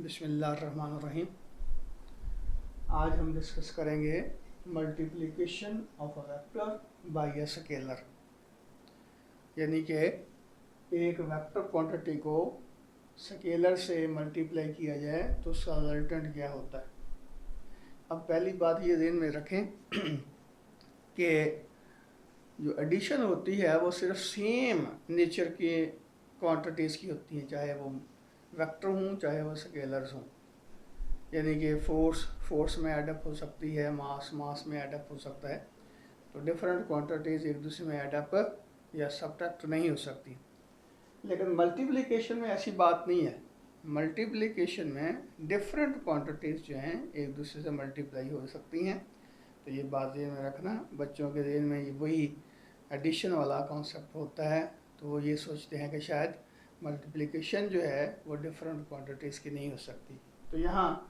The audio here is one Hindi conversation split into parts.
बिस्मिल्लाहिर्रहमानिर्रहीम। आज हम डिस्कस करेंगे multiplication of a vector by a scalar, यानी कि एक वेक्टर क्वांटिटी को स्केलर से मल्टीप्लाई किया जाए तो उसका रिजल्टेंट क्या होता है। अब पहली बात ये ध्यान में रखें कि जो एडिशन होती है वो सिर्फ सेम नेचर के क्वांटिटीज़ की होती हैं, चाहे वो वेक्टर हों चाहे वो स्केलर्स हों। यानी कि फोर्स में एडअप हो सकती है, मास में एडअप हो सकता है। तो डिफरेंट क्वांटिटीज़ एक दूसरे में एडअप या सब्ट्रैक्ट नहीं हो सकती। लेकिन मल्टीप्लिकेशन में ऐसी बात नहीं है। मल्टीप्लिकेशन में डिफरेंट क्वांटिटीज़ जो हैं एक दूसरे से मल्टीप्लाई हो सकती हैं। तो ये बात ध्यान में रखना, बच्चों के ध्यान में वही एडिशन वाला कॉन्सेप्ट होता है, तो वो ये सोचते हैं कि शायद मल्टीप्लिकेशन जो है वो डिफरेंट क्वांटिटीज़ की नहीं हो सकती। तो यहाँ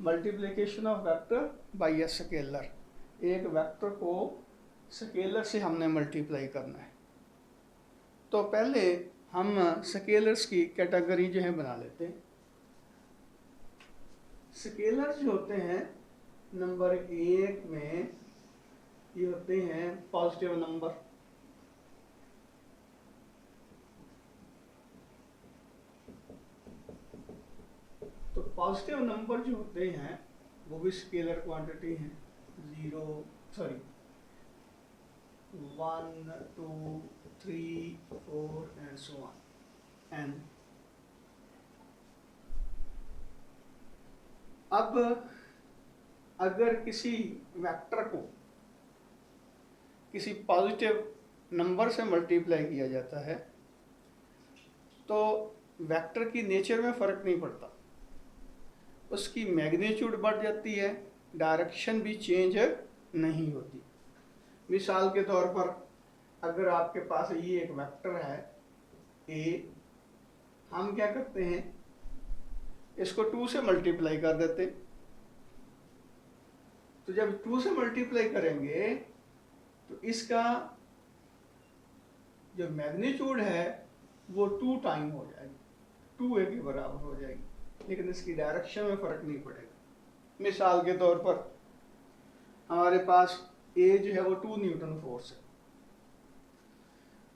multiplication of vector by a scalar, एक वेक्टर को स्केलर से हमने मल्टीप्लाई करना है। तो पहले हम स्केलर्स की कैटेगरी जो है बना लेते हैं। स्केलर्स जो होते हैं नंबर 1 में ये होते हैं पॉजिटिव नंबर। तो पॉजिटिव नंबर जो होते हैं वो भी स्केलर क्वांटिटी हैं। 1 2 3 4 एंड सो ऑन एन। अब अगर किसी वेक्टर को किसी पॉजिटिव नंबर से मल्टीप्लाई किया जाता है तो वेक्टर की नेचर में फ़र्क नहीं पड़ता, उसकी मैग्नीट्यूड बढ़ जाती है, डायरेक्शन भी चेंज नहीं होती। मिसाल के तौर पर अगर आपके पास ये एक वेक्टर है ए, हम क्या करते हैं, इसको 2 से मल्टीप्लाई कर देते। तो जब 2 से मल्टीप्लाई करेंगे तो इसका जो मैग्नीट्यूड है वो 2 टाइम हो जाएगी, 2a के बराबर हो जाएगी, लेकिन इसकी डायरेक्शन में फ़र्क नहीं पड़ेगा। मिसाल के तौर पर हमारे पास a जो है वो 2 न्यूटन फोर्स है।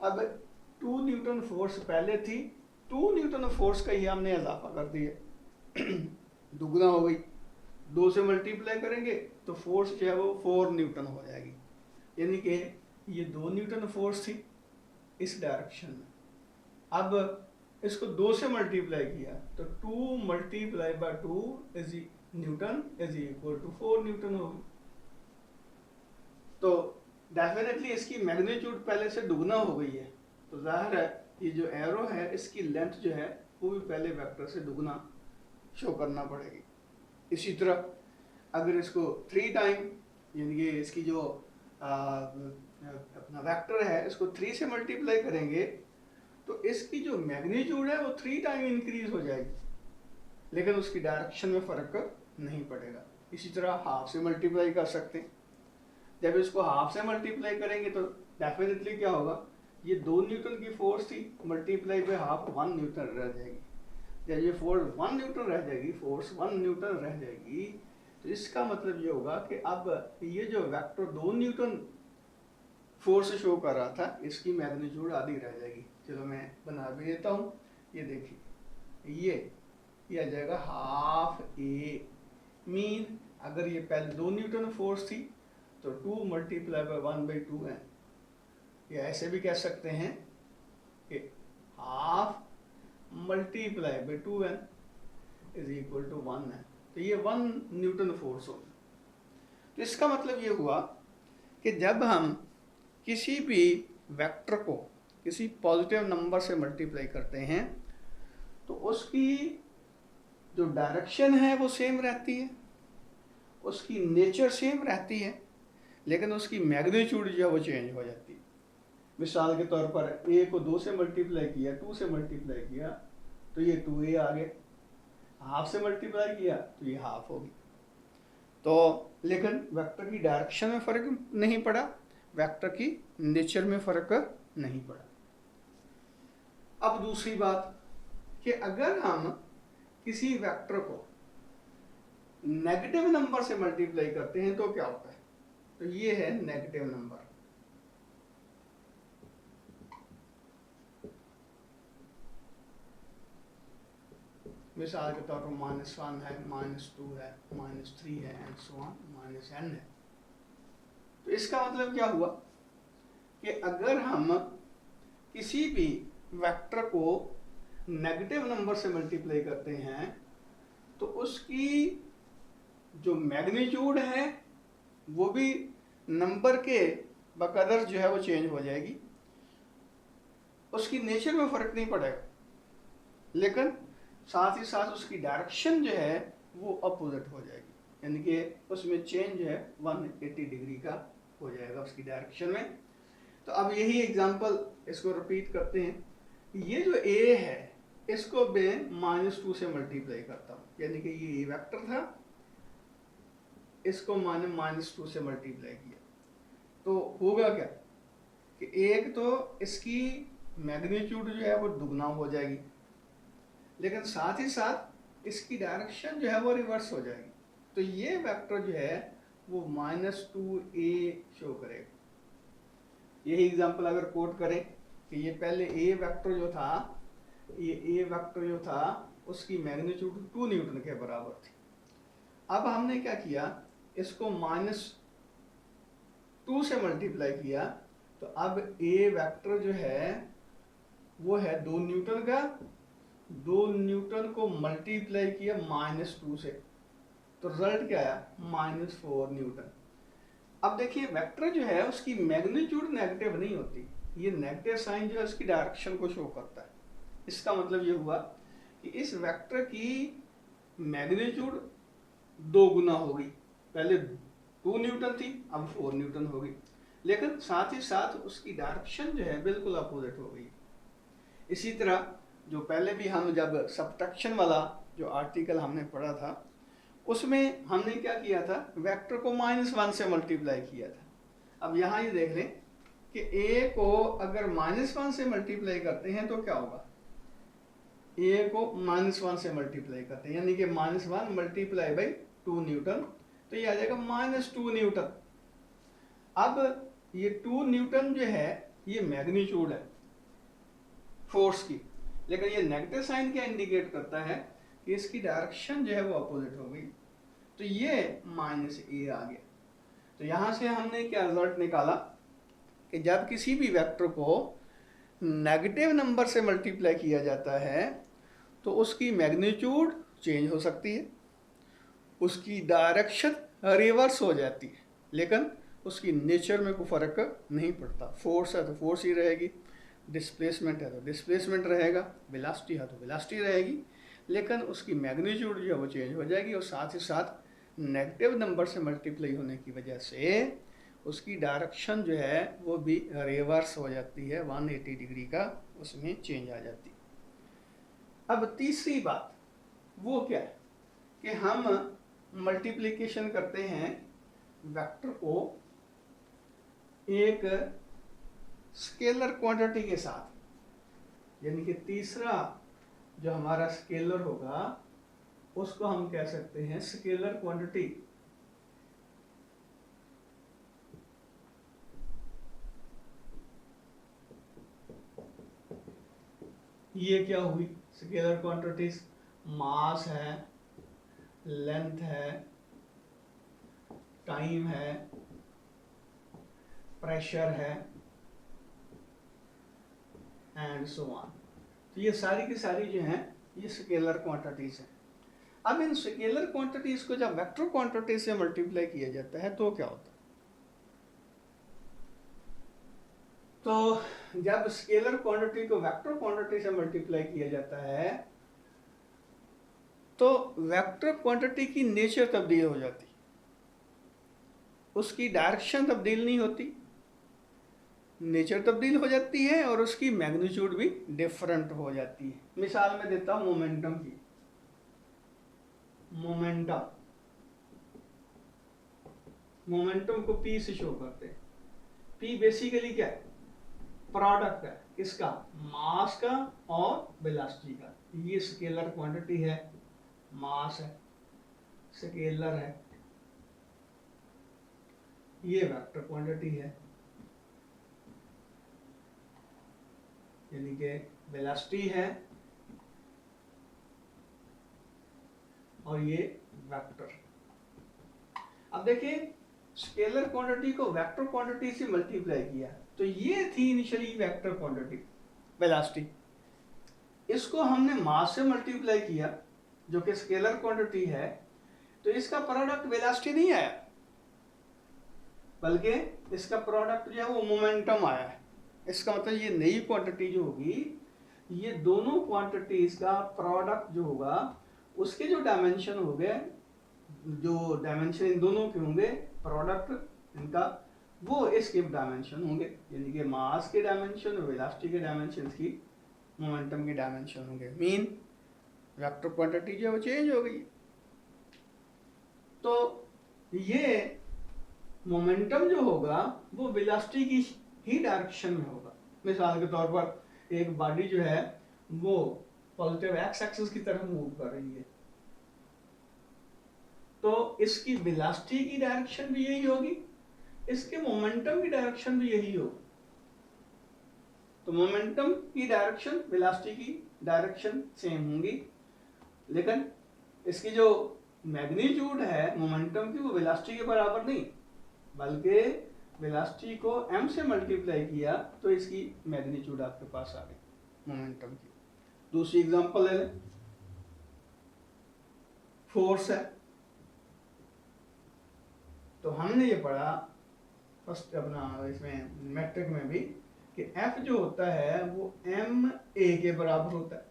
अब 2 न्यूटन फोर्स पहले थी, 2 न्यूटन फोर्स का ही हमने इजाफा कर दिया, दुगना हो गई। 2 से मल्टीप्लाई करेंगे तो फोर्स जो है वो 4 न्यूटन हो जाएगी। यानी कि ये 2 न्यूटन फोर्स थी इस डायरेक्शन में। अब इसको 2 से मल्टीप्लाई किया तो 2 multiply by 2 is newton is equal to 4 newton होगी। तो डेफिनेटली इसकी मैग्नीट्यूड पहले से दुगना हो गई है, तो जाहिर है ये जो एरो है इसकी लेंथ जो है वो भी पहले वेक्टर से दुगना शो करना पड़ेगी। इसी तरह अगर इसको 3 टाइम, यानी कि इसकी जो अपना वेक्टर है इसको 3 से मल्टीप्लाई करेंगे तो इसकी जो मैग्नीट्यूड है वो 3 टाइम इंक्रीज हो जाएगी, लेकिन उसकी डायरेक्शन में फ़र्क नहीं पड़ेगा। इसी तरह हाफ से मल्टीप्लाई कर सकते हैं। जब इसको हाफ से मल्टीप्लाई करेंगे तो डेफिनेटली क्या होगा, ये 2 न्यूटन की फोर्स थी, मल्टीप्लाई बाय हाफ 1 न्यूटन रह जाएगी। जब ये फोर्स 1 न्यूटन रह जाएगी, फोर्स 1 न्यूटन रह जाएगी, तो इसका मतलब ये होगा कि अब ये जो वेक्टर 2 न्यूटन फोर्स शो कर रहा था इसकी मैग्नीट्यूड आधी रह जाएगी। चलो मैं बना भी देता हूँ, ये देखिए ये आ जाएगा हाफ ए। मीन अगर ये पहले 2 न्यूटन फोर्स थी तो 2 मल्टीप्लाई बाय 1/2 है, या ऐसे भी कह सकते हैं कि half multiply by 2n is equal to 1 है। तो ये 1 न्यूटन फोर्स होगी। तो इसका मतलब ये हुआ कि जब हम किसी भी वेक्टर को किसी पॉजिटिव नंबर से मल्टीप्लाई करते हैं तो उसकी जो डायरेक्शन है वो सेम रहती है, उसकी नेचर सेम रहती है, लेकिन उसकी मैग्नीट्यूड जो है वो चेंज हो जाती है। मिसाल के तौर पर a को 2 से मल्टीप्लाई किया, 2 से मल्टीप्लाई किया तो ये 2a आ गया, हाफ से मल्टीप्लाई किया तो ये हाफ होगी। तो लेकिन वेक्टर की डायरेक्शन में फ़र्क नहीं पड़ा, वेक्टर की नेचर में फ़र्क नहीं पड़ा। अब दूसरी बात कि अगर हम किसी वेक्टर को नेगेटिव नंबर से मल्टीप्लाई करते हैं तो क्या होता है, तो ये है नेगेटिव नंबर। मिसाल के तौर पर -1 है, -2 है, -3 है, एंड सो ऑन, -n है। तो इसका मतलब क्या हुआ कि अगर हम किसी भी वेक्टर को नेगेटिव नंबर से मल्टीप्लाई करते हैं तो उसकी जो मैग्नीट्यूड है वो भी नंबर के बकदर जो है वो चेंज हो जाएगी, उसकी नेचर में फर्क नहीं पड़ेगा, लेकिन साथ ही साथ उसकी डायरेक्शन जो है वो अपोजिट हो जाएगी, यानी कि उसमें चेंज जो है 180 डिग्री का हो जाएगा उसकी डायरेक्शन में। तो अब यही एग्जांपल इसको रिपीट करते हैं। ये जो a है इसको मैं -2 से मल्टीप्लाई करता हूँ, यानी कि ये a वेक्टर था, इसको मैंने -2 से मल्टीप्लाई किया, तो होगा क्या कि एक तो इसकी मैग्नीट्यूड जो है वो दुगना हो जाएगी, लेकिन साथ ही साथ इसकी डायरेक्शन जो है वो रिवर्स हो जाएगी। तो ये वेक्टर जो है वो -2a शो करेगा। यही एग्जांपल अगर कोट करें कि ये पहले a वेक्टर जो था, ये a वेक्टर जो था उसकी मैग्नीट्यूड 2 न्यूटन के बराबर थी। अब हमने क्या किया, इसको -2 से मल्टीप्लाई किया, तो अब a वेक्टर जो है वो है 2 न्यूटन का, 2 न्यूटन को मल्टीप्लाई किया -2 से, तो रिजल्ट क्या आया, -4 न्यूटन। अब देखिए वेक्टर जो है उसकी मैग्नीट्यूड नेगेटिव नहीं होती, ये नेगेटिव साइन जो है उसकी डायरेक्शन को शो करता है। इसका मतलब ये हुआ कि इस वेक्टर की मैग्नीट्यूड 2 गुना होगी, पहले 2 न्यूटन थी अब 4 न्यूटन होगी, लेकिन साथ ही साथ उसकी डायरेक्शन जो है बिल्कुल अपोजिट हो गई। इसी तरह जो पहले भी हम जब सब्ट्रैक्शन वाला जो आर्टिकल हमने पढ़ा था उसमें हमने क्या किया था, वेक्टर को -1 से मल्टीप्लाई किया था। अब यहाँ ये देख लें कि a को अगर -1 से मल्टीप्लाई करते हैं तो क्या होगा, a को -1 से मल्टीप्लाई करते हैं यानी कि -1 मल्टीप्लाई बाई 2 न्यूटन, तो ये आ जाएगा -2 न्यूटन। अब ये 2 न्यूटन जो है ये मैग्नीट्यूड है फोर्स की, लेकिन ये नेगेटिव साइन क्या इंडिकेट करता है कि इसकी डायरेक्शन जो है वो अपोजिट हो गई, तो ये -a आ गया। तो यहाँ से हमने क्या रिजल्ट निकाला कि जब किसी भी वेक्टर को नेगेटिव नंबर से मल्टीप्लाई किया जाता है तो उसकी मैग्नीट्यूड चेंज हो सकती है, उसकी डायरेक्शन रिवर्स हो जाती है, लेकिन उसकी नेचर में कोई फर्क नहीं पड़ता। फोर्स है तो फोर्स ही रहेगी, डिस्प्लेसमेंट है तो डिस्प्लेसमेंट रहेगा, वेलोसिटी है तो वेलोसिटी रहेगी, लेकिन उसकी मैग्नीट्यूड जो है वो चेंज हो जाएगी, और साथ ही साथ नेगेटिव नंबर से मल्टीप्लाई होने की वजह से उसकी डायरेक्शन जो है वो भी रिवर्स हो जाती है, 180 डिग्री का उसमें चेंज आ जाती है। अब तीसरी बात वो क्या है कि हम मल्टीप्लिकेशन करते हैं वेक्टर को एक स्केलर क्वांटिटी के साथ, यानी कि तीसरा जो हमारा स्केलर होगा उसको हम कह सकते हैं स्केलर क्वांटिटी। ये क्या हुई स्केलर क्वांटिटीज, मास है, लेंथ है, टाइम है, प्रेशर है, एंड सो ऑन। तो ये सारी की सारी जो हैं ये स्केलर क्वांटिटीज हैं। अब इन स्केलर क्वांटिटीज को जब वेक्टर क्वांटिटी से मल्टीप्लाई किया जाता है तो क्या होता है, तो जब स्केलर क्वांटिटी को वेक्टर क्वांटिटी से मल्टीप्लाई किया जाता है तो वेक्टर क्वांटिटी की नेचर तब्दील हो जाती, उसकी डायरेक्शन तब्दील नहीं होती, नेचर तब्दील हो जाती है और उसकी मैग्नीट्यूड भी डिफरेंट हो जाती है। मिसाल में देता हूं मोमेंटम की, मोमेंटम को P से शो करते हैं। P बेसिकली क्या है, प्रोडक्ट है किसका, मास का और वेलोसिटी का। ये स्केलर क्वांटिटी है, मास है, स्केलर है, ये वेक्टर क्वांटिटी है, यानी कि वेलोसिटी है, और ये वेक्टर। अब देखिए स्केलर क्वांटिटी को वेक्टर क्वांटिटी से मल्टीप्लाई किया, तो ये थी इनिशियली वेक्टर क्वांटिटी वेलोसिटी, इसको हमने मास से मल्टीप्लाई किया जो कि स्केलर क्वांटिटी है, तो इसका प्रोडक्ट वेलोसिटी नहीं आया, बल्कि इसका प्रोडक्ट जो है वो मोमेंटम आया है। इसका मतलब ये नई क्वांटिटी जो होगी, ये दोनों क्वांटिटीज का प्रोडक्ट जो होगा, उसके जो डायमेंशन हो गए, जो डायमेंशन इन दोनों के होंगे, प्रोडक्ट इनका, वो इसके डायमेंशन होंगे, यानी कि मास के डायमेंशन और वेलोसिटी के डायमेंशन की मोमेंटम के डायमेंशन होंगे। मीन वेक्टर क्वांटिटी जो है वो चेंज हो गई। तो ये मोमेंटम जो होगा वो वेलोसिटी की ही डायरेक्शन में होगा। मिसाल के तौर पर एक बॉडी जो है वो पॉजिटिव एक्स एक्सिस की तरफ मूव कर रही है, तो इसकी वेलोसिटी की डायरेक्शन भी यही होगी, इसके मोमेंटम की डायरेक्शन भी यही होगी। तो मोमेंटम की डायरेक्शन वेलोसिटी की डायरेक्शन सेम होंगी, लेकिन इसकी जो मैग्नीट्यूड है मोमेंटम की वो वेलोसिटी के बराबर नहीं, बल्कि वेलोसिटी को m से मल्टीप्लाई किया तो इसकी मैग्नीट्यूड आपके पास आ गई मोमेंटम की। दूसरी एग्जांपल ले लें, फोर्स है। तो हमने ये पढ़ा फर्स्ट अपना इसमें मैट्रिक में भी कि F जो होता है वो ma के बराबर होता है।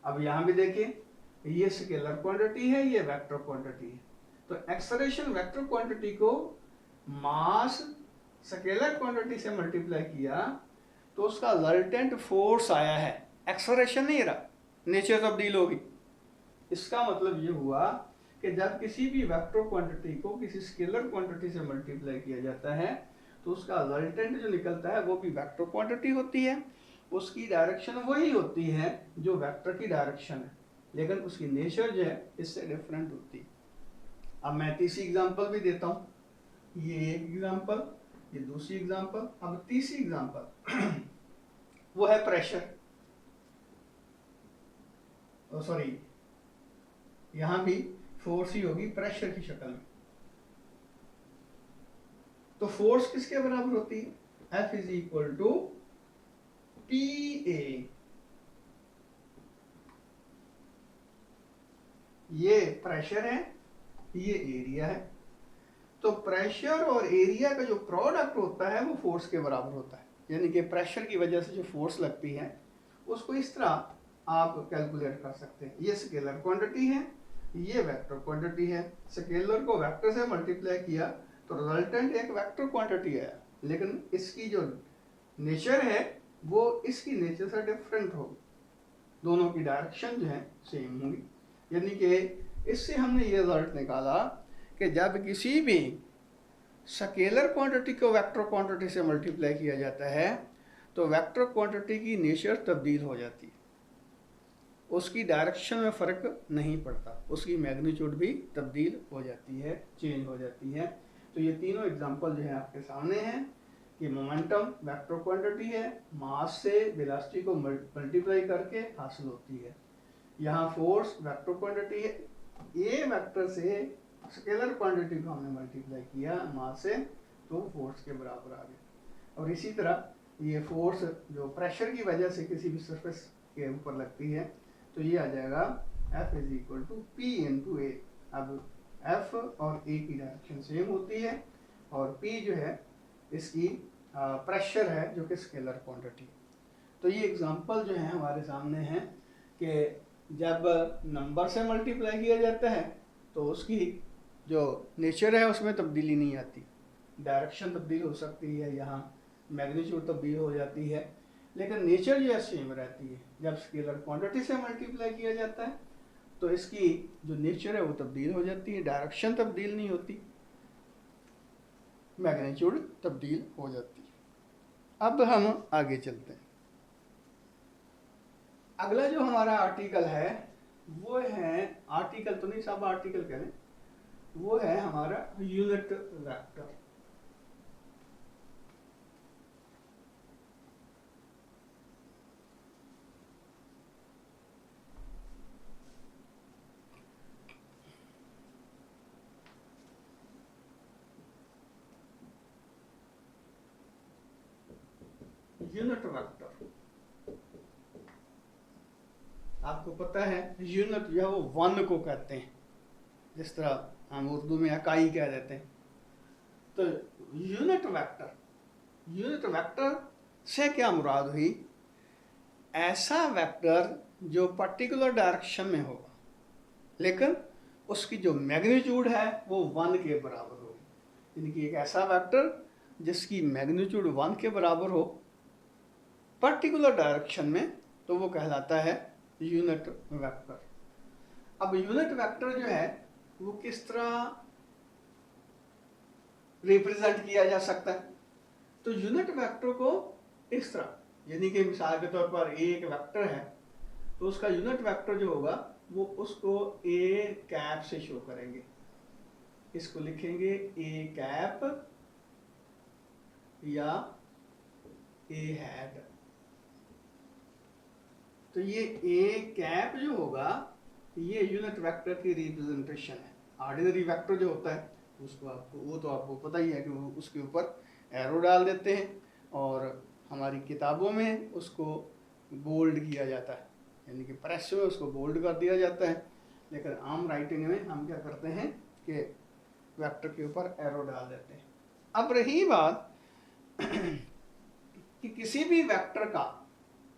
अब यहाँ भी देखिए, ये स्केलर क्वांटिटी है, ये वेक्टर क्वांटिटी है, तो एक्सेलरेशन वेक्टर क्वांटिटी को मास स्केलर क्वांटिटी से मल्टीप्लाई किया तो उसका रिजल्टेंट फोर्स आया है, एक्सेलरेशन नहीं रहा, नेचर तब्दील होगी। इसका मतलब ये हुआ कि जब किसी भी वेक्टर क्वांटिटी को किसी स्केलर क्वांटिटी से मल्टीप्लाई किया जाता है तो उसका रिजल्टेंट जो निकलता है वो भी वेक्टर क्वांटिटी होती है, उसकी डायरेक्शन वही होती है जो वेक्टर की डायरेक्शन है, लेकिन उसकी नेचर जो है इससे डिफरेंट होती है। अब मैं तीसरी एग्जांपल भी देता हूँ, ये एक एग्जांपल, ये दूसरी एग्जांपल, अब तीसरी एग्जांपल वो है प्रेशर। सॉरी, यहां भी फोर्स ही होगी प्रेशर की शक्ल में। तो फोर्स किसके बराबर होती है? F is equal to PA। ये प्रेशर है, ये एरिया है, तो प्रेशर और एरिया का जो प्रोडक्ट होता है वो फोर्स के बराबर होता है। यानी कि प्रेशर की वजह से जो फोर्स लगती है उसको इस तरह आप कैलकुलेट कर सकते हैं। ये स्केलर क्वांटिटी है, ये वेक्टर क्वांटिटी है। स्केलर को वेक्टर से मल्टीप्लाई किया तो रिजल्टेंट एक वेक्टर क्वांटिटी आया, लेकिन इसकी जो नेचर है वो इसकी नेचर से डिफरेंट होगी, दोनों की डायरेक्शन जो है सेम होगी। यानी कि इससे हमने ये रिजल्ट निकाला कि जब किसी भी स्केलर क्वांटिटी को वेक्टर क्वांटिटी से मल्टीप्लाई किया जाता है तो वेक्टर क्वांटिटी की नेचर तब्दील हो जाती है, उसकी डायरेक्शन में फ़र्क नहीं पड़ता, उसकी मैग्नीट्यूड भी तब्दील हो जाती है, चेंज हो जाती है। तो ये तीनों एग्जांपल जो है आपके सामने हैं कि मोमेंटम वेक्टर क्वांटिटी है, मास से वेलोसिटी को मल्टीप्लाई करके हासिल होती है। यहाँ फोर्स वेक्टर क्वांटिटी है, ए वेक्टर से स्केलर क्वांटिटी को हमने मल्टीप्लाई किया मास से तो फोर्स के बराबर आ गया। और इसी तरह ये फोर्स जो प्रेशर की वजह से किसी भी सरफेस के ऊपर लगती है तो ये आ जाएगा F is equal to P into A. अब F और A की डायरेक्शन सेम होती है और P जो है इसकी प्रेशर है जो कि स्केलर क्वांटिटी। तो ये एग्जांपल जो है हमारे सामने है कि जब नंबर से मल्टीप्लाई किया जाता है तो उसकी जो नेचर है उसमें तब्दीली नहीं आती, डायरेक्शन तब्दील हो सकती है, यहाँ मैग्नीट्यूड तब्दील हो जाती है, लेकिन नेचर जो है सेम रहती है। जब स्केलर क्वांटिटी से मल्टीप्लाई किया जाता है तो इसकी जो नेचर है वो तब्दील हो जाती है, डायरेक्शन तब्दील नहीं होती, मैग्नीट्यूड तब्दील हो जाती है। अब हम आगे चलते हैं। अगला जो हमारा आर्टिकल है वो है, आर्टिकल तो नहीं साहब, आर्टिकल कह लें, वो है हमारा यूनिट वेक्टर। यूनिट वेक्टर आपको पता है, यूनिट जो है वो वन को कहते हैं, जिस तरह हम उर्दू में इकाई कह देते हैं। तो यूनिट वेक्टर से क्या मुराद हुई? ऐसा वेक्टर जो पर्टिकुलर डायरेक्शन में होगा, लेकिन उसकी जो मैग्नीट्यूड है वो वन के बराबर होगी। यानी कि एक ऐसा वेक्टर जिसकी मैग्नीट्यूड वन के बराबर हो पर्टिकुलर डायरेक्शन में, तो वो कहलाता है यूनिट वेक्टर। अब यूनिट वेक्टर जो है वो किस तरह रिप्रेजेंट किया जा सकता है? तो यूनिट वेक्टर को इस तरह, यानी कि मिसाल के तौर पर एक वेक्टर है, तो उसका यूनिट वेक्टर जो होगा वो उसको ए कैप से शो करेंगे। इसको लिखेंगे ए कैप या ए हैट। तो ये ए कैप जो होगा ये यूनिट वेक्टर की रिप्रेजेंटेशन है। ऑर्डिनरी वेक्टर जो होता है उसको वो तो आपको पता ही है कि वो उसके ऊपर एरो डाल देते हैं और हमारी किताबों में उसको बोल्ड किया जाता है, यानी कि प्रेस में उसको बोल्ड कर दिया जाता है। लेकिन आम राइटिंग में हम क्या करते हैं कि वेक्टर के ऊपर एरो डाल देते हैं। अब रही बात कि किसी भी वेक्टर का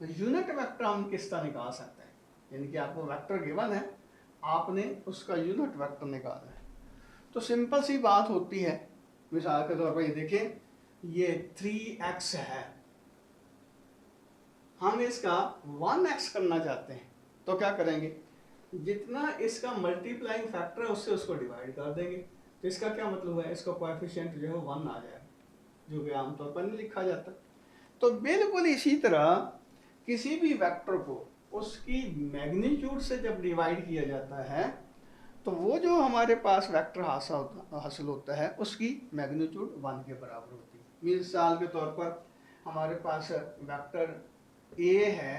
यूनिट वेक्टर हम किस तरह निकाल सकते हैं, यानी कि आपको वेक्टर गिवन है, आपने उसका यूनिट वेक्टर निकालना है। तो सिंपल सी बात होती है, मिसाल के तौर पर ये देखिए, ये 3x है, हम इसका 1x करना चाहते हैं, तो क्या करेंगे? जितना इसका मल्टीप्लाइंग फैक्टर है उससे उसको डिवाइड कर देंगे। तो इसका क्या मतलब है? इसका कोएफिशिएंट जो है 1 आ जाएगा, जो कि आमतौर पर नहीं लिखा जाता। तो बिल्कुल इसी तरह किसी भी वेक्टर को उसकी मैग्नीट्यूड से जब डिवाइड किया जाता है तो वो जो हमारे पास वेक्टर हासिल होता है उसकी मैग्नीट्यूड 1 के बराबर होती है। मिसाल के तौर पर हमारे पास वेक्टर ए है,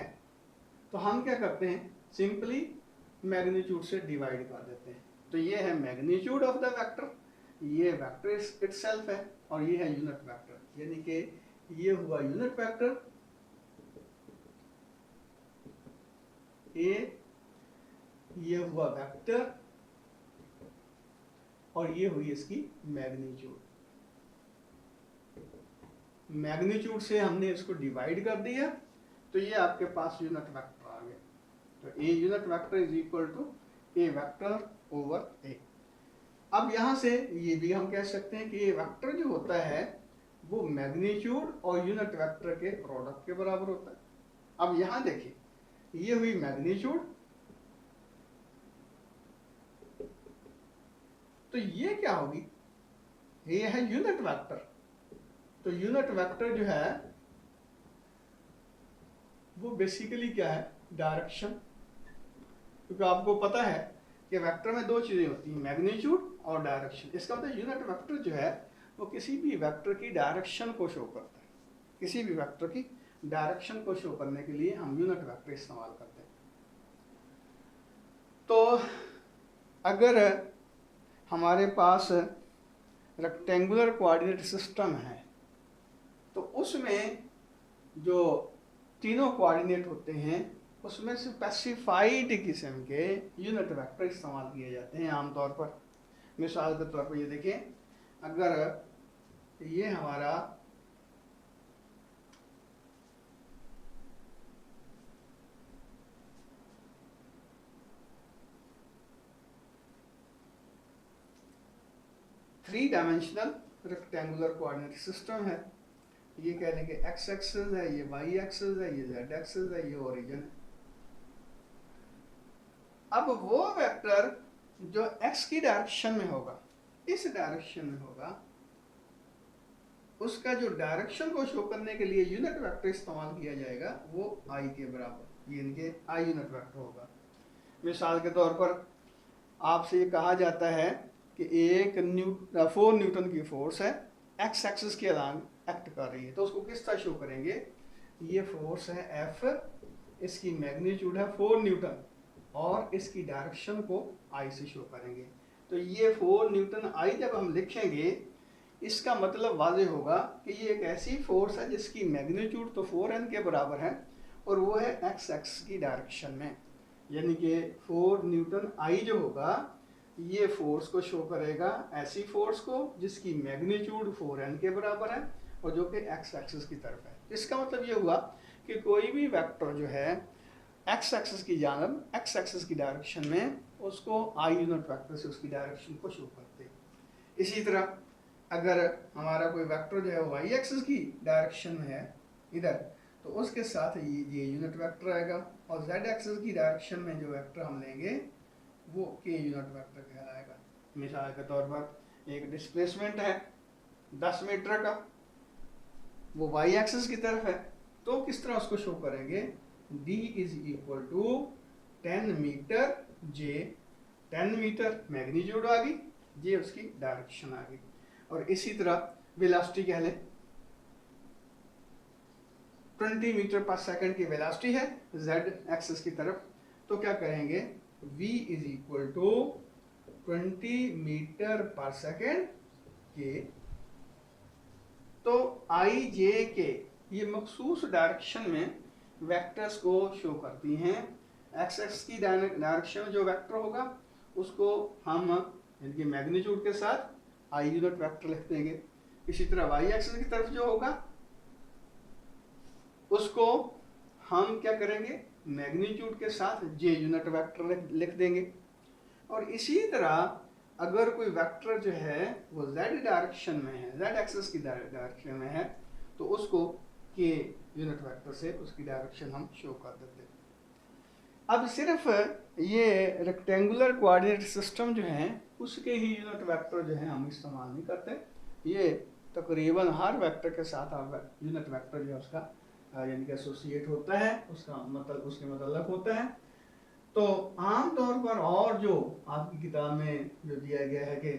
तो हम क्या करते हैं? सिंपली मैग्नीट्यूड से डिवाइड कर देते हैं। तो ये है मैग्नीट्यूड ऑफ द वेक्टर, ये वेक्टर इटसेल्फ है, और ये है यूनिट वेक्टर, यानी कि ये हुआ यूनिट वेक्टर ए, ये हुआ वेक्टर, और ये हुई इसकी मैग्नीट्यूड। मैग्नीट्यूड से हमने इसको डिवाइड कर दिया, तो ये आपके पास यूनिट वेक्टर आ गया। तो A unit vector is equal to A vector over A. अब यहाँ से ये भी हम कह सकते हैं कि ये वेक्टर जो होता है वो मैग्नीट्यूड और यूनिट वेक्टर के प्रोडक्ट के बराबर होता है। अब यहाँ देखिए, ये हुई मैग्नीट्यूड, तो ये क्या होगी? ये है यूनिट वेक्टर। तो यूनिट वेक्टर जो है वो बेसिकली क्या है? डायरेक्शन। क्योंकि आपको पता है कि वेक्टर में दो चीजें होती हैं, मैग्नीट्यूड और डायरेक्शन। इसका मतलब यूनिट वेक्टर जो है वो किसी भी वेक्टर की डायरेक्शन को शो करता है। किसी भी वेक्टर की डायरेक्शन को शो करने के लिए हम यूनिट वेक्टर इस्तेमाल करते हैं। तो अगर हमारे पास रेक्टेंगुलर कोऑर्डिनेट सिस्टम है तो उसमें जो तीनों कोऑर्डिनेट होते हैं उसमें स्पेसिफाइड किस्म के यूनिट वेक्टर इस्तेमाल किए जाते हैं आमतौर पर। मिसाल के तौर पर ये देखें, अगर ये हमारा three dimensional rectangular coordinate system है, ये कह लेंगे एक्स एक्सिस है, ये वाई एक्सिस है, ये जेड एक्सिस है, ये ओरिजिन है। अब वो वेक्टर जो एक्स की डायरेक्शन में होगा, इस डायरेक्शन में होगा, उसका जो डायरेक्शन को शो करने के लिए यूनिट वेक्टर इस्तेमाल किया जाएगा वो आई के बराबर, यानी कि आई यूनिट वेक्टर होगा। मिसाल के तौर पर आपसे ये कहा जाता है कि एक 4 न्यूटन की फोर्स है, एक्स एक्सिस के अलॉन्ग एक्ट कर रही है, तो उसको किस तरह शो करेंगे? ये फोर्स है एफ, इसकी मैग्नीट्यूड है 4 न्यूटन और इसकी डायरेक्शन को आई से शो करेंगे। तो ये 4 न्यूटन आई जब हम लिखेंगे, इसका मतलब वाज़ेह होगा कि ये एक ऐसी फोर्स है जिसकी मैग्नीट्यूड तो 4n के बराबर है और वो है एक्स एक्स की डायरेक्शन में, यानी कि 4 न्यूटन आई जो होगा ये फोर्स को शो करेगा, ऐसी फोर्स को जिसकी मैग्नीट्यूड 4n के बराबर है और जो कि एक्स एक्सिस की तरफ है। इसका मतलब ये हुआ कि कोई भी वेक्टर जो है एक्स एक्सिस की जानब, एक्स एक्सिस की डायरेक्शन में, उसको आई यूनिट वेक्टर से उसकी डायरेक्शन को शो करते हैं। इसी तरह अगर हमारा कोई वेक्टर जो है वो वाई एक्सिस की डायरेक्शन में है इधर, तो उसके साथ ये यूनिट वेक्टर आएगा और जेड एक्सिस की डायरेक्शन में जो वेक्टर हम लेंगे वो के यूनिट वेक्टर कहलाएगा। मिसाल के तौर पर एक डिस्प्लेसमेंट है 10 मीटर का, वो वाई एक्सिस की तरफ है, तो किस तरह उसको शो करेंगे? d is equal to 10 metre J, 10 metre magnitude आ गई, जे उसकी डायरेक्शन आ गई। और इसी तरह वेलोसिटी कह लें, 20 मीटर पर सेकंड की वेलोसिटी है z एक्सिस की तरफ, तो क्या करेंगे? v is equal to 20 metre पर सेकंड के, तो आई जे के ये मखसूस डायरेक्शन में वेक्टर्स को शो करती हैं। एक्स एक्स की डायरेक्शन में जो वेक्टर होगा उसको हम इनके मैग्नीट्यूड के साथ आई यूनिट वेक्टर लिख देंगे। इसी तरह वाई एक्सिस की तरफ जो होगा उसको हम क्या करेंगे? मैग्नीट्यूड के साथ जे यूनिट वेक्टर लिख देंगे। और इसी तरह अगर कोई वेक्टर जो है वो जेड डायरेक्शन में है, जेड एक्सिस की डायरेक्शन में है, तो उसको के यूनिट वेक्टर से उसकी डायरेक्शन हम शो कर देते हैं। अब सिर्फ ये रेक्टेंगुलर कोऑर्डिनेट सिस्टम जो है उसके ही यूनिट वेक्टर जो है हम इस्तेमाल नहीं करते, ये तकरीबन हर वेक्टर के साथ यूनिट वेक्टर जो है उसका यानी कि एसोसिएट होता है, उसका मतलब उसके मतलब होता है। तो आम तौर पर और जो आपकी किताब में जो दिया गया है कि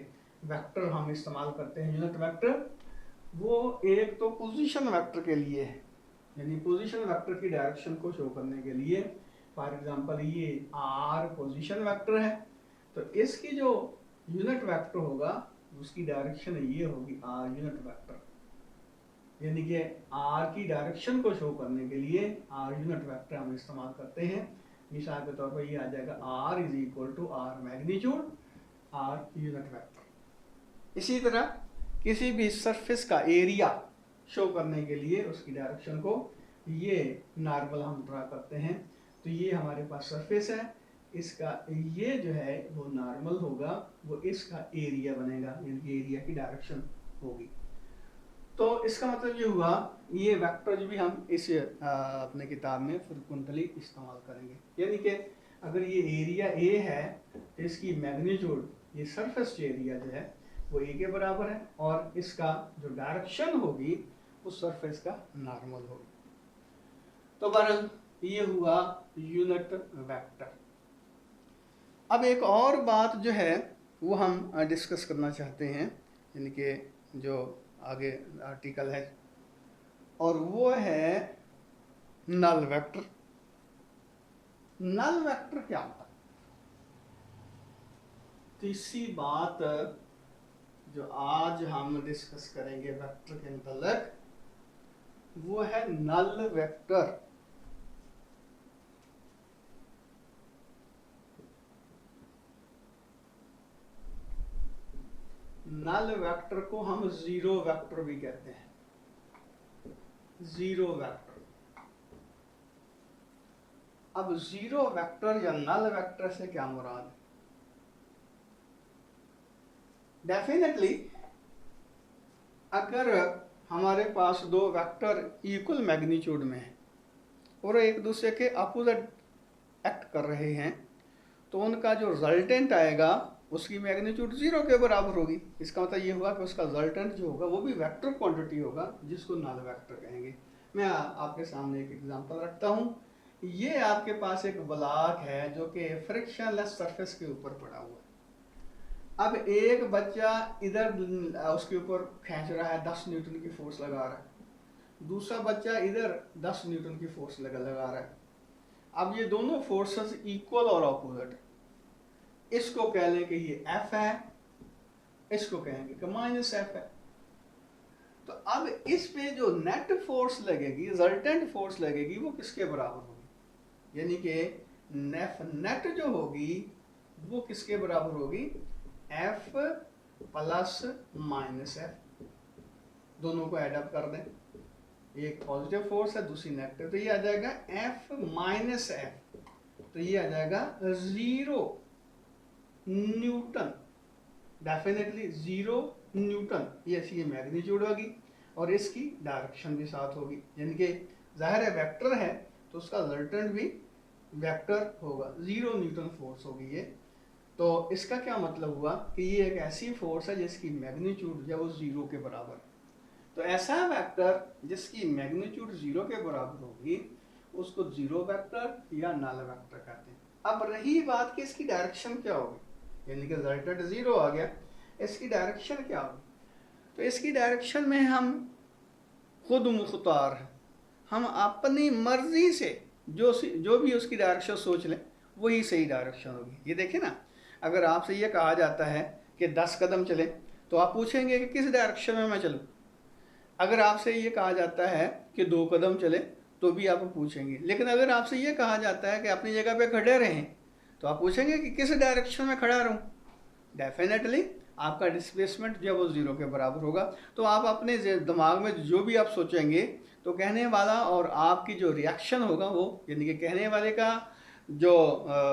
वेक्टर हम इस्तेमाल करते हैं यूनिट वेक्टर, वो एक तो पोजीशन वेक्टर के लिए है, यानी पोजीशन वेक्टर की डायरेक्शन को शो करने के लिए। फॉर एग्जांपल ये आर पोजीशन वेक्टर है, तो इसकी जो यूनिट वेक्टर होगा उसकी डायरेक्शन ये होगी आर यूनिट वेक्टर, यानी कि आर की डायरेक्शन को शो करने के लिए आर यूनिट वेक्टर हम इस्तेमाल करते हैं। मिसाल के तौर पर ये आ जाएगा R is equal to R magnitude R unit vector. इसी तरह किसी भी सरफेस का एरिया शो करने के लिए उसकी डायरेक्शन को ये नॉर्मल हम ड्रा करते हैं। तो ये हमारे पास सरफेस है, इसका ये जो है वो नॉर्मल होगा, वो इसका एरिया बनेगा, यानी एरिया की डायरेक्शन होगी। तो इसका मतलब ये हुआ ये वेक्टर भी हम इस अपने किताब में फ्रिक्वेंटली इस्तेमाल करेंगे, यानी कि अगर ये एरिया ए है तो इसकी मैग्नीट्यूड, ये सरफेस एरिया जो है वो ए के बराबर है और इसका जो डायरेक्शन होगी उस सरफेस का नॉर्मल होगी। तो बहरहाल ये हुआ यूनिट वेक्टर। अब एक और बात जो है वो हम डिस्कस करना चाहते हैं, यानी कि जो आगे आर्टिकल है, और वो है नल वेक्टर। नल वेक्टर क्या होता है? तो इसी बात जो आज हम डिस्कस करेंगे वेक्टर के मतलब, वो है नल वेक्टर। नल वेक्टर को हम जीरो वेक्टर भी कहते हैं, जीरो वेक्टर। अब जीरो वेक्टर या नल वेक्टर से क्या मुराद है? डेफिनेटली अगर हमारे पास दो वेक्टर इक्वल मैग्नीट्यूड में हैं और एक दूसरे के अपोजिट एक्ट कर रहे हैं, तो उनका जो रिजल्टेंट आएगा उसकी मैग्नीट्यूड जीरो के बराबर होगी। इसका मतलब ये हुआ कि उसका रिजल्टेंट जो होगा वो भी वेक्टर क्वांटिटी होगा, जिसको नल वेक्टर कहेंगे। मैं आपके सामने एक एग्जांपल रखता हूँ ये आपके पास एक ब्लॉक है जो कि फ्रिक्शनलेस सरफेस के ऊपर पड़ा हुआ है। अब एक बच्चा इधर उसके ऊपर खींच रहा है, 10 न्यूटन की फोर्स लगा रहा है, दूसरा बच्चा इधर 10 न्यूटन की फोर्स लगा रहा है। अब ये दोनों फोर्सेस इक्वल और ऑपोजिट है। इसको कह लें कि ये F है, इसको कहेंगे कि माइनस F है। तो अब इस पे जो नेट फोर्स लगेगी, रिजल्टेंट फोर्स लगेगी, वो किसके बराबर होगी? यानी कि नेट जो होगी वो किसके बराबर होगी? F plus minus F। दोनों को एडअप कर दें, एक पॉजिटिव फोर्स है, दूसरी नेगेटिव, तो ये आ जाएगा F माइनस F, तो ये आ जाएगा 0 न्यूटन, डेफिनेटली 0 न्यूटन। ये इसकी मैग्नीट्यूड होगी और इसकी डायरेक्शन भी साथ होगी, यानी कि जाहिर है वेक्टर है तो उसका रिजल्टेंट भी वेक्टर होगा, 0 न्यूटन फोर्स होगी ये। तो इसका क्या मतलब हुआ कि ये एक ऐसी फोर्स है जिसकी मैग्नीट्यूड जो वो 0 के बराबर है। तो ऐसा वेक्टर जिसकी मैग्नीट्यूड 0 के बराबर होगी उसको जीरो वेक्टर या नल वेक्टर कहते हैं। अब रही बात कि इसकी डायरेक्शन क्या होगी, यानी कि रिजल्टेंट 0 आ गया, इसकी डायरेक्शन क्या होगी? तो इसकी डायरेक्शन में हम खुद मुख्तार हैं, हम अपनी मर्जी से जो भी उसकी डायरेक्शन सोच लें वही सही डायरेक्शन होगी। ये देखिए ना, अगर आपसे ये कहा जाता है कि 10 कदम चले तो आप पूछेंगे कि किस डायरेक्शन में मैं चलूँ। अगर आपसे ये कहा जाता है कि 2 कदम चले तो भी आप पूछेंगे। लेकिन अगर आपसे ये कहा जाता है कि अपनी जगह पे खड़े रहें तो आप पूछेंगे कि किस डायरेक्शन में खड़ा रहूं। डेफिनेटली आपका डिस्प्लेसमेंट जो वो 0 के बराबर होगा। तो आप अपने दिमाग में जो भी आप सोचेंगे तो कहने वाला और आपकी जो रिएक्शन होगा वो, यानी कि कहने वाले का जो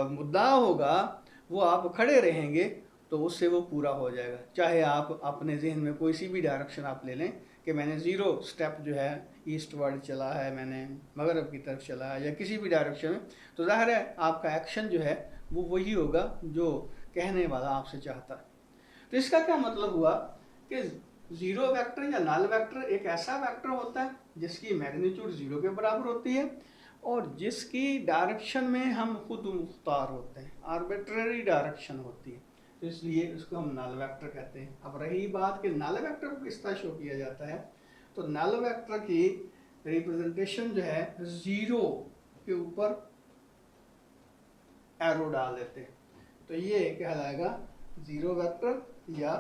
मुद्दा होगा वो आप खड़े रहेंगे तो उससे वो पूरा हो जाएगा। चाहे आप अपने जहन में कोई सी भी डायरेक्शन आप ले लें कि मैंने 0 स्टेप जो है ईस्ट वर्ड चला है, मैंने मगरब की तरफ चला है या किसी भी डायरेक्शन में, तो जाहिर है आपका एक्शन जो है वो वही होगा जो कहने वाला आपसे चाहता है। तो इसका क्या मतलब हुआ कि 0 वेक्टर या नल वेक्टर एक ऐसा वेक्टर होता है जिसकी मैग्नीट्यूड 0 के बराबर होती है और जिसकी डायरेक्शन में हम खुद मुख्तार होते हैं, आर्बिट्ररी डायरेक्शन होती है, तो इसलिए इसको हम नल वेक्टर कहते हैं। अब रही बात कि नल वेक्टर को किस तरह शो किया जाता है, तो नल वेक्टर की रिप्रेजेंटेशन जो है 0 के ऊपर एरो डाल देते हैं, तो ये कहलाएगा 0 वेक्टर या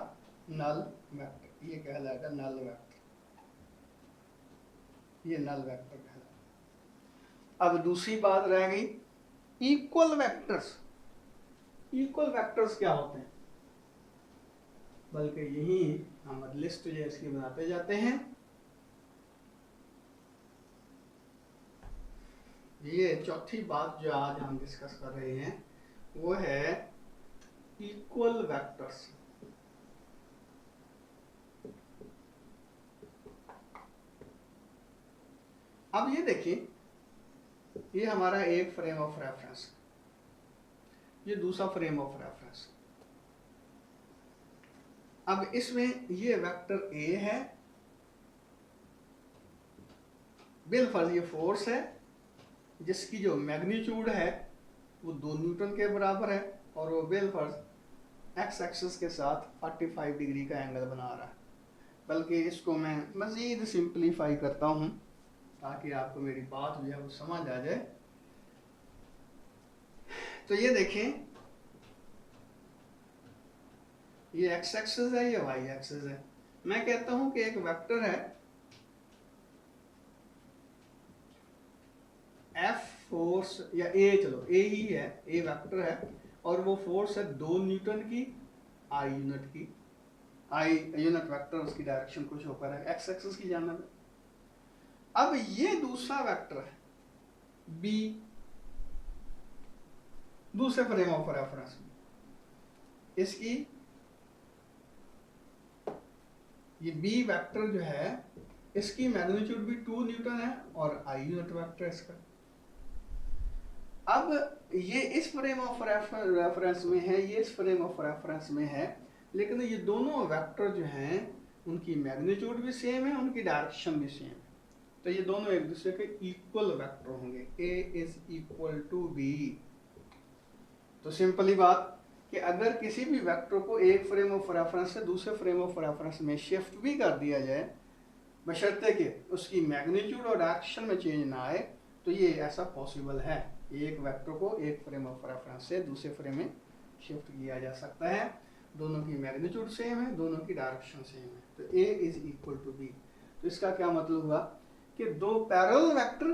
नल वेक्टर, ये कहलाएगा नल वेक्टर, ये नल वेक्टर कहलाएगा। अब दूसरी बात रह गई इक्वल वेक्टर्स। इक्वल वेक्टर्स क्या होते हैं, बल्कि यही हम लिस्ट जो इसकी बनाते जाते हैं। ये चौथी बात जो आज हम डिस्कस कर रहे हैं वो है इक्वल वेक्टर्स। अब ये देखिए, ये हमारा एक फ्रेम ऑफ रेफरेंस, ये दूसरा फ्रेम ऑफ रेफरेंस। अब इसमें ये वेक्टर ए है, बिलफर्ज ये फोर्स है जिसकी जो मैग्नीट्यूड है वो 2 न्यूटन के बराबर है और वो बिलफर्ज एक्स एक्सिस के साथ 45 डिग्री का एंगल बना रहा है। बल्कि इसको मैं मज़ीद सिंप्लीफाई करता हूँ ताकि आपको मेरी बात जो है वो समझ आ जाए। तो ये देखें, ये एक्स एक्सिस है, ये वाई एक्सिस है। मैं कहता हूं कि एक वेक्टर है एफ फोर्स या ए, चलो ए ही है, ए वेक्टर है और वो फोर्स है 2 न्यूटन की आई यूनिट की, आई यूनिट वेक्टर उसकी डायरेक्शन कुछ होकर है एक्स एक्सिस की जानिब। अब ये दूसरा वेक्टर है बी, दूसरे फ्रेम ऑफ रेफरेंस में, इसकी ये बी वेक्टर जो है इसकी मैग्नीट्यूड भी 2 न्यूटन है और आई यूनिट वेक्टर इसका। अब ये इस फ्रेम ऑफ रेफरेंस में है, ये इस फ्रेम ऑफ रेफरेंस में है, लेकिन ये दोनों वेक्टर जो हैं उनकी मैग्नीट्यूड भी सेम है, उनकी डायरेक्शन भी सेम है। तो ये दोनों एक दूसरे के इक्वल वेक्टर होंगे, A is equal to B। तो सिंपली बात कि अगर किसी भी वेक्टर को एक फ्रेम ऑफ रेफरेंस से दूसरे फ्रेम ऑफ रेफरेंस में शिफ्ट भी कर दिया जाए, बशर्ते कि उसकी मैग्नीट्यूड और डायरेक्शन में चेंज ना आए, तो ये ऐसा पॉसिबल है। एक वेक्टर को एक फ्रेम ऑफ रेफरेंस से दूसरे फ्रेम में शिफ्ट किया जा सकता है, दोनों की मैग्नीट्यूड सेम है, दोनों की डायरेक्शन सेम है, तो A is equal to B। तो इसका क्या मतलब हुआ कि दो पैरेलल वेक्टर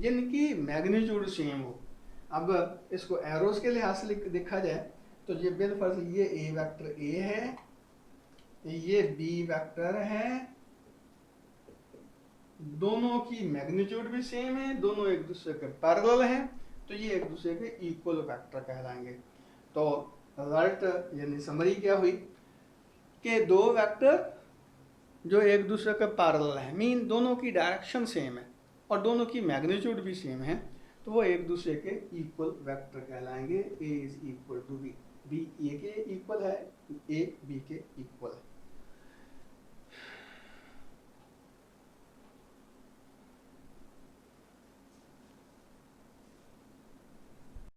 जिनकी मैग्नीट्यूड सेम हो। अब इसको एरोस के लिहाज से देखा जाए तो ये बिलफर्ज ये A वेक्टर A है, ये B वेक्टर है, दोनों की मैग्नीट्यूड भी सेम है, दोनों एक दूसरे के पैरेलल हैं, तो ये एक दूसरे के इक्वल वेक्टर कहलाएंगे। तो रिजल्ट यानी समरी क्या हुई कि दो वेक्टर जो एक दूसरे के पैरेलल हैं, मीन दोनों की डायरेक्शन सेम है और दोनों की मैग्नीट्यूड भी सेम है, तो वो एक दूसरे के इक्वल वेक्टर कहलाएंगे। A is equal to B, B A के इक्वल है, A B के इक्वल है।